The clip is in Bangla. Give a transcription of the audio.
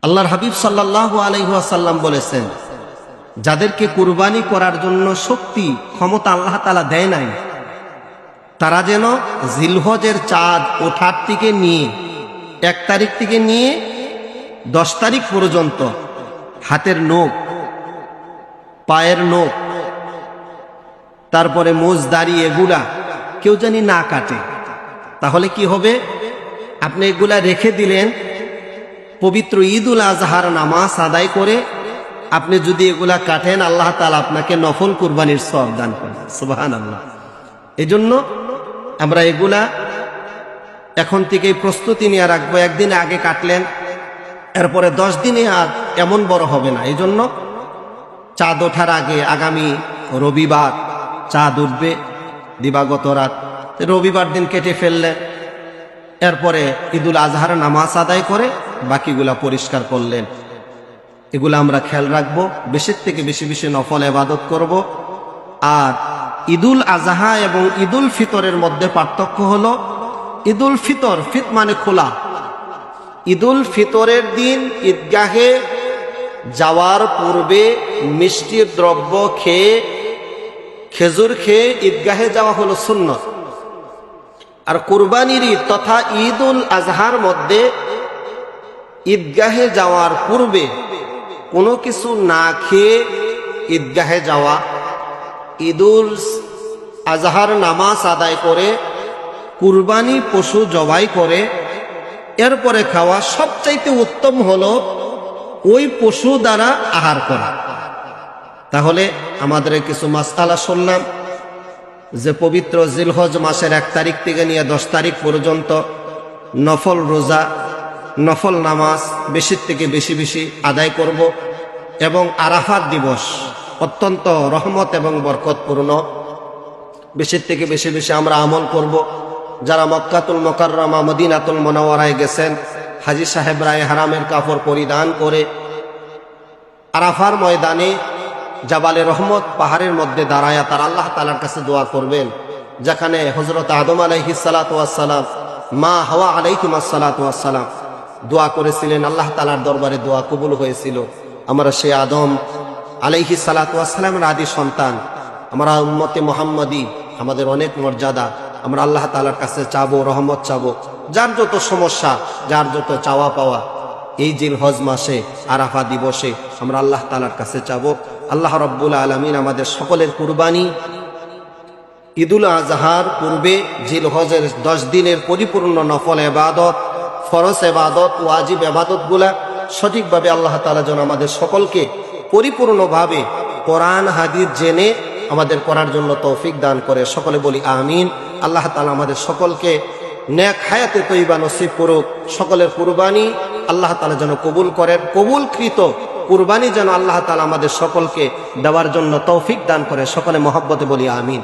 আল্লাহর হাবিব সাল্লাল্লাহু আলাইহি ওয়াসাল্লাম বলেছেন, যাদেরকে কুরবানি করার জন্য শক্তি ক্ষমতা আল্লাহ তাআলা দেয় নাই, তারা যেন জিলহজের চাঁদ ওঠার থেকে নিয়ে 1 তারিখ থেকে নিয়ে 10 তারিখ পর্যন্ত হাতের নখ, পায়ের নখ, তারপরে মোজ দাড়ি এগুলা কেউ জানি না কাটে। তাহলে কি হবে? আপনি এগুলা রেখে দিলেন, পবিত্র ঈদুল আজহার নামাজ আদায় করে আপনি যদি এগুলা কাটেন, আল্লাহ তাআলা আপনাকে নফল কুরবানির সওয়াব দান করেন। সুবহানাল্লাহ। এজন্য আমরা এগুলা এখন থেকেই প্রস্তুতি নিয়ে রাখবো। একদিন আগে কাটলেন, এরপরে 10 দিনে আর এমন বড় হবে না। এজন্য চাঁদ ওঠার আগে আগামী রবিবার চাঁদ উঠবে দিবাগত রাত, রবিবার দিন কেটে ফেললেন, এরপরে ঈদুল আজহার নামাজ আদায় করে বাকিগুলা পরিষ্কার করলেন। এগুলা আমরা খেয়াল রাখবো, বেশি থেকে বেশি বেশি নফল ইবাদত করব। আর ঈদুল আজহা এবং ঈদুল ফিতরের মধ্যে পার্থক্য হলো, ঈদুল ফিতর, ফিত মানে খোলা, ঈদুল ফিতরের দিন ঈদগাহে যাওয়ার পূর্বে মিষ্টির দ্রব্য খেয়ে, খেজুর খেয়ে ঈদগাহে যাওয়া হলো সুন্নত। আর কুরবানির ঈদ তথা ঈদুল আজহার মধ্যে ঈদগাহে যাওয়ার পূর্বে কোনো কিছু না খেয়ে ঈদগাহে যাওয়া, ঈদুল আজহার নামাজ আদায় করে কুরবানি পশু জবাই করে এরপরে খাওয়া সবচাইতে উত্তম হলো ওই পশু দ্বারা আহার করা। তাহলে আমাদের কিছু মাসআলা শুনলাম যে পবিত্র জিলহজ মাসের 1 তারিখ থেকে নিয়ে 10 তারিখ পর্যন্ত নফল রোজা, নফল নামাজ বেশি থেকে বেশি বেশি আদায় করব। এবং আরাফাত দিবস অত্যন্ত রহমত এবং বরকতপূর্ণ, বেশি থেকে বেশি বেশি আমরা আমল করব। যারা মক্কাতুল মুকাররমা মদিনাতুল মুনাওয়ারায় গেছেন, হাজী সাহেবরা ইহরামের কাপড় পরিধান করে আরাফার ময়দানে জাবালে রহমত পাহাড়ের মধ্যে দাঁড়ায়া তার আল্লাহ তাআলার কাছে দোয়া করবেন, যেখানে হযরত আদম আলাইহিস সালাতু ওয়াস সালাম, মা হাওয়া আলাইহিমাস সালাতু ওয়াস সালাম দোয়া করেছিলেন, আল্লাহ তাআলার দরবারে দোয়া কবুল হয়েছিল। আমরা সেই আদম আলাইহিস সালাতু ওয়াস সালামের আদি সন্তান, আমরা উম্মতে মুহাম্মাদি, আমাদের অনেক মর্যাদা। আমরা আল্লাহ তাআলার কাছে চাবো, রহমত চাবো। যার যত সমস্যা, যার যত চাওয়া পাওয়া, এই জিলহজ মাসে আরাফা দিবসে আমরা আল্লাহ তাআলার কাছে চাবো। আল্লাহ রাব্বুল আলামিন আমাদের সকলের কুরবানি ঈদুল আজহার পূর্বে জিলহজের 10 দিনের পরিপূর্ণ নফল ইবাদত, ফরজ ইবাদত, ওয়াজিব ইবাদতগুলা সঠিকভাবে আল্লাহ তাআলা যেন আমাদের সকলকে পরিপূর্ণভাবে কোরআন হাদিস জেনে আমাদের করার জন্য তৌফিক দান করে। সকলে বলি আমিন। আল্লাহ তাআলা আমাদের সকলকে নেক হায়াতে তয়্যিবা নসিব করুক। সকলের কুরবানি আল্লাহ তাআলা যেন কবুল করেন, কবুলকৃত কুরবানি যেন আল্লাহ তাআলা আমাদের সকলকে দেওয়ার জন্য তৌফিক দান করে। সকলে মহব্বতে বলি আমিন।